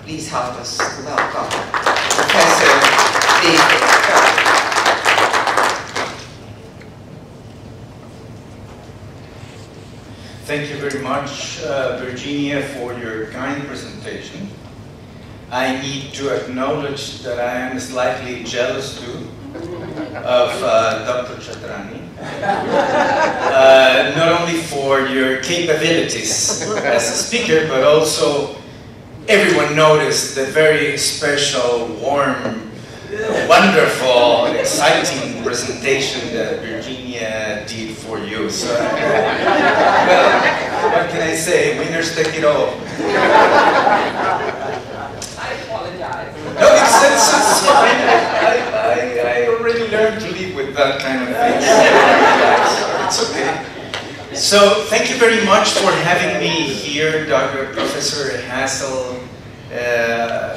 Please help us welcome Professor David. Thank you very much, Virginia, for your kind presentation. I need to acknowledge that I am slightly jealous too of Dr. Chatrani. Not only for your capabilities as a speaker, but also everyone noticed the very special, warm, wonderful, exciting presentation that Virginia did for you. So, well, what can I say? Winners take it all. I apologize. No, it's fine. I already learned to live with that kind of thing. So it's okay. So thank you very much for having me here, Professor Hassel.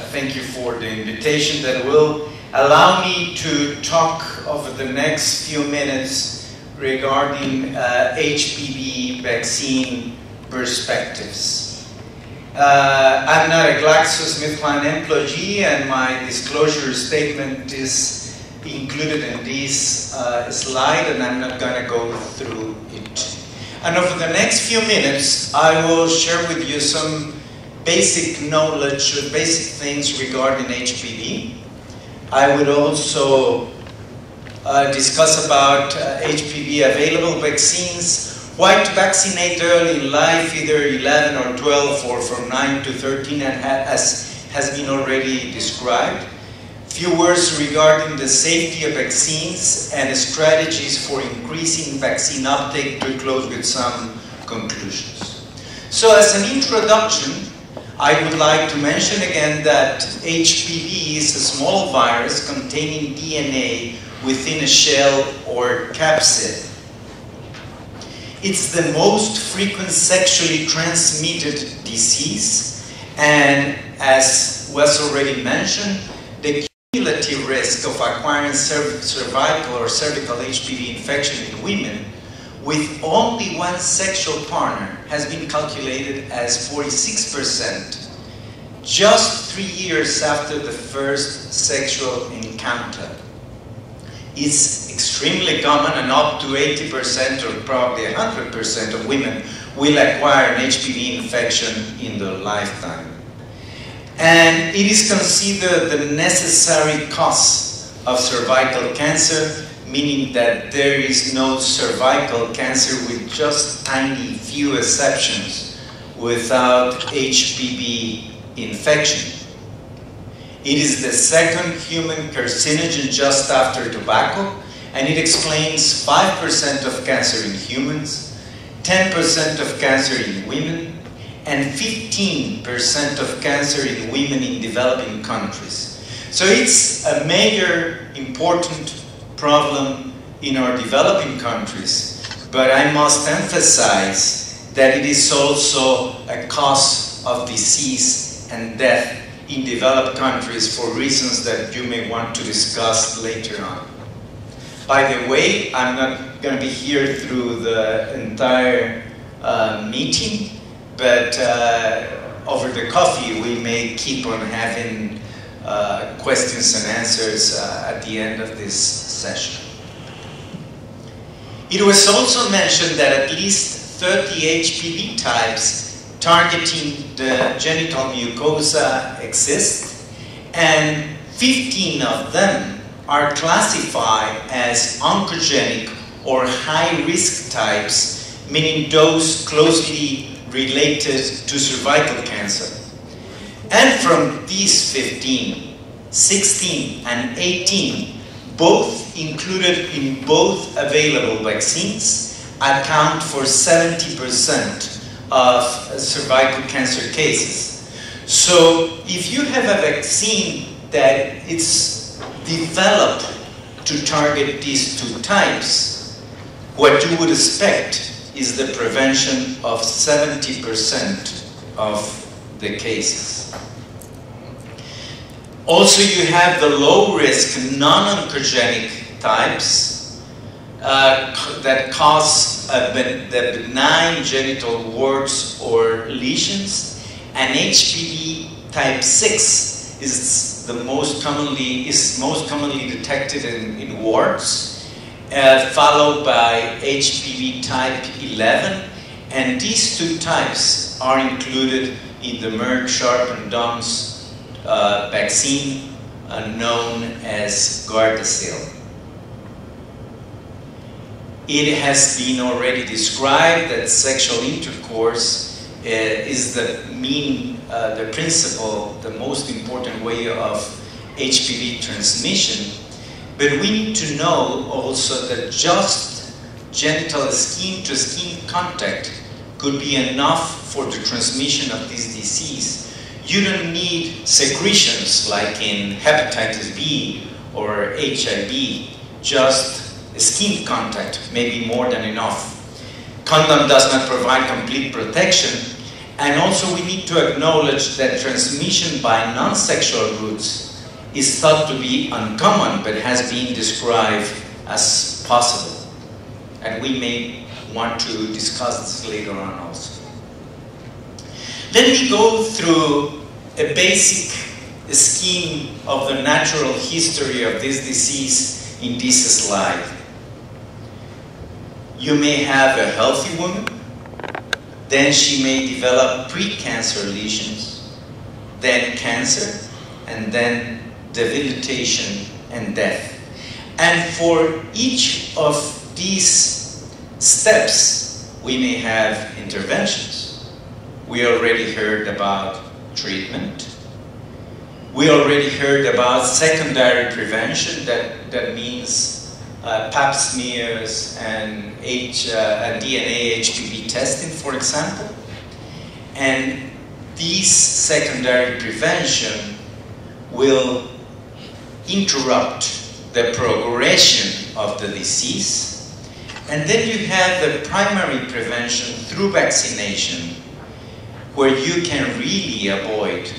Thank you for the invitation that will allow me to talk over the next few minutes regarding HPV vaccine perspectives. I'm not a GlaxoSmithKline employee, and my disclosure statement is included in this slide, and I'm not going to go through it. And over the next few minutes, I will share with you some basic knowledge, basic things regarding HPV. I would also discuss about HPV available vaccines, why to vaccinate early in life, either 11 or 12 or from 9 to 13, as has been already described. Few words regarding the safety of vaccines and strategies for increasing vaccine uptake to close with some conclusions. So as an introduction, I would like to mention again that HPV is a small virus containing DNA within a shell or capsid. It's the most frequent sexually transmitted disease, and as was already mentioned, the cumulative risk of acquiring cervical or cervical HPV infection in women with only one sexual partner has been calculated as 46%, just 3 years after the first sexual encounter. It's extremely common, and up to 80% or probably 100% of women will acquire an HPV infection in their lifetime. And it is considered the necessary cause of cervical cancer, meaning that there is no cervical cancer, with just tiny few exceptions, without HPV infection. It is the second human carcinogen just after tobacco, and it explains 5% of cancer in humans, 10% of cancer in women, and 15% of cancer in women in developing countries. So it's a major, important problem in our developing countries, but I must emphasize that it is also a cause of disease and death in developed countries for reasons that you may want to discuss later on. By the way, I'm not going to be here through the entire meeting, but over the coffee we may keep on having questions and answers at the end of this session. It was also mentioned that at least 30 HPV types targeting the genital mucosa exist, and 15 of them are classified as oncogenic or high-risk types, meaning those closely related to cervical cancer. And from these 15, 16 and 18, both included in both available vaccines, account for 70% of cervical cancer cases. So if you have a vaccine that it's developed to target these two types, what you would expect is the prevention of 70% of the cases. Also, you have the low-risk, non-oncogenic types that cause the benign genital warts or lesions, and HPV type 6 is most commonly detected in warts, followed by HPV type 11, and these two types are included in the Merck Sharp and Dohm's vaccine known as Gardasil. It has been already described that sexual intercourse is the principal, the most important way of HPV transmission. But we need to know also that just genital skin-to-skin contact could be enough for the transmission of this disease. You don't need secretions like in hepatitis B or HIV, just skin contact may be more than enough. Condom does not provide complete protection, and also we need to acknowledge that transmission by non-sexual routes is thought to be uncommon, but has been described as possible. And we may want to discuss this later on also. Let me go through a basic scheme of the natural history of this disease in this slide. You may have a healthy woman, then she may develop pre-cancer lesions, then cancer, and then debilitation and death. And for each of these steps, we may have interventions. We already heard about treatment. We already heard about secondary prevention, that means pap smears and DNA HPV testing, for example. And these secondary prevention will interrupt the progression of the disease. And then you have the primary prevention through vaccination, where you can really avoid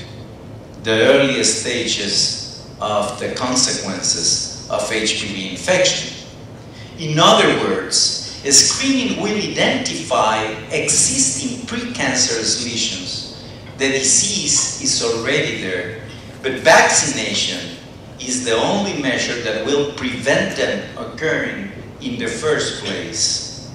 the earliest stages of the consequences of HPV infection. In other words, a screening will identify existing precancerous lesions. The disease is already there, but vaccination is the only measure that will prevent them occurring in the first place.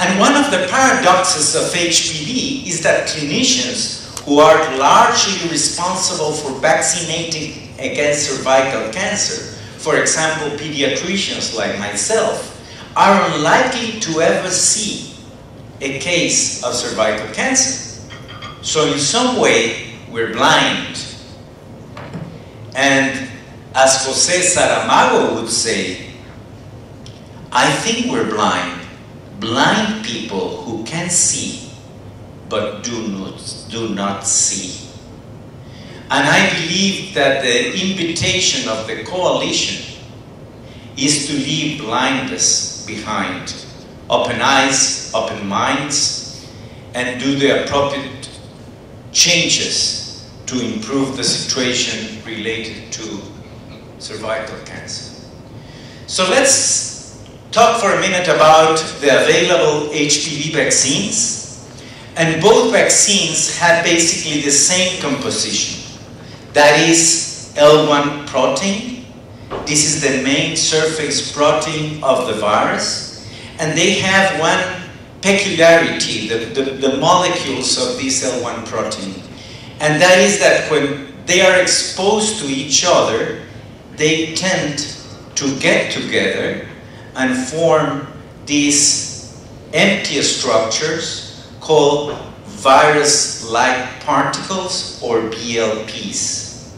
And one of the paradoxes of HPV is that clinicians who are largely responsible for vaccinating against cervical cancer, for example, pediatricians like myself, are unlikely to ever see a case of cervical cancer. So in some way, we're blind. And as Jose Saramago would say, I think we're blind. Blind people who can see, but do not see. And I believe that the invitation of the coalition is to leave blindness behind. Open eyes, open minds, and do the appropriate changes to improve the situation related to cervical cancer. So let's talk for a minute about the available HPV vaccines. And both vaccines have basically the same composition. That is L1 protein. This is the main surface protein of the virus. And they have one peculiarity, the molecules of this L1 protein. And that is that when they are exposed to each other, they tend to get together and form these empty structures called virus-like particles, or VLPs.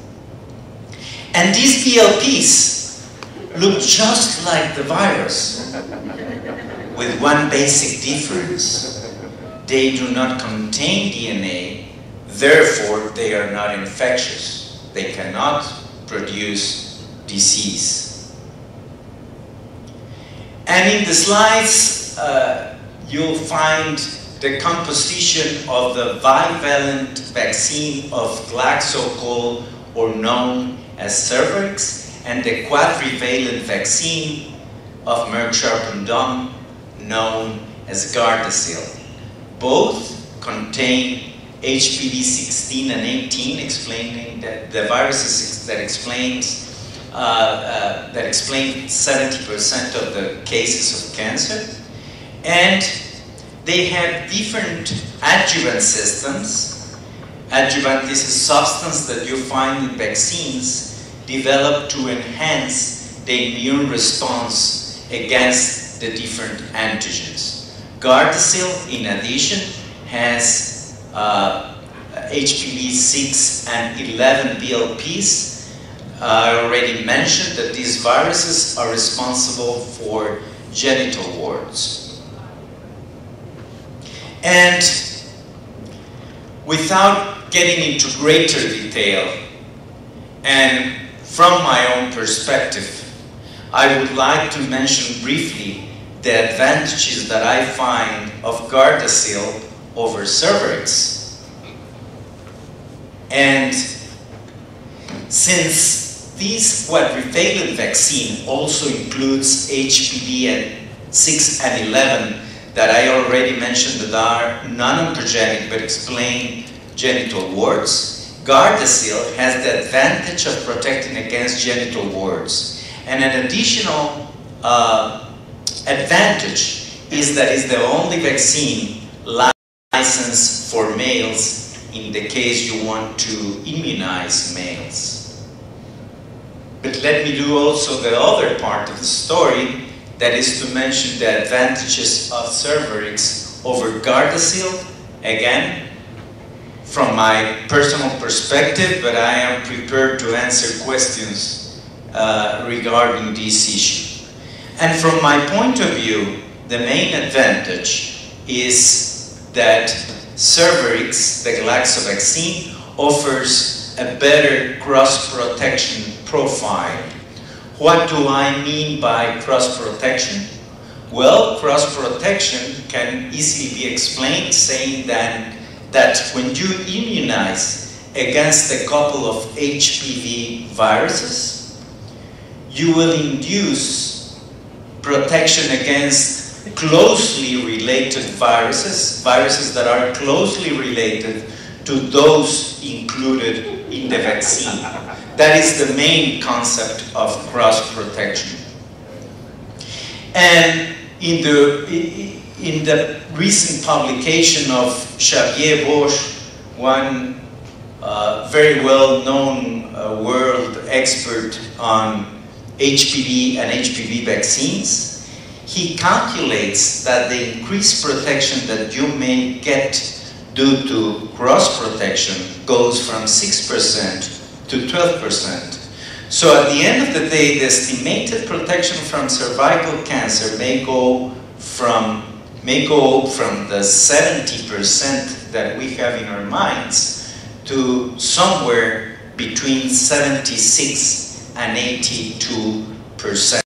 And these VLPs look just like the virus, with one basic difference. They do not contain DNA, therefore they are not infectious. They cannot produce disease. And in the slides, you'll find the composition of the bivalent vaccine of Glaxo, or known as Cervix, and the quadrivalent vaccine of Merck Sharp and Dohme, known as Gardasil. Both contain HPV 16 and 18, explaining that the viruses that explain 70% of the cases of cancer. And they have different adjuvant systems. Adjuvant is a substance that you find in vaccines developed to enhance the immune response against the different antigens. Gardasil, in addition, has HPV 6 and 11 VLPs. I already mentioned that these viruses are responsible for genital warts. And without getting into greater detail, and from my own perspective, I would like to mention briefly the advantages that I find of Gardasil over Cervarix. And since this quadrivalent vaccine also includes HPV 6 and 11 that I already mentioned that are non-oncogenic but explain genital warts, Gardasil has the advantage of protecting against genital warts. And an additional advantage is that it's the only vaccine licensed for males in the case you want to immunize males. But let me do also the other part of the story, that is to mention the advantages of Cervarix over Gardasil, again, from my personal perspective, but I am prepared to answer questions regarding this issue. And from my point of view, the main advantage is that Cervarix, the Glaxo vaccine, offers a better cross-protection profile. What do I mean by cross-protection? Well, cross-protection can easily be explained saying that when you immunize against a couple of HPV viruses, you will induce protection against closely related viruses, viruses that are closely related to those included in the vaccine. That is the main concept of cross-protection. And in the recent publication of Xavier Bosch, one very well-known world expert on HPV and HPV vaccines, he calculates that the increased protection that you may get due to cross-protection goes from 6% to 12%. So at the end of the day, the estimated protection from cervical cancer may go from the 70% that we have in our minds to somewhere between 76 and 82%.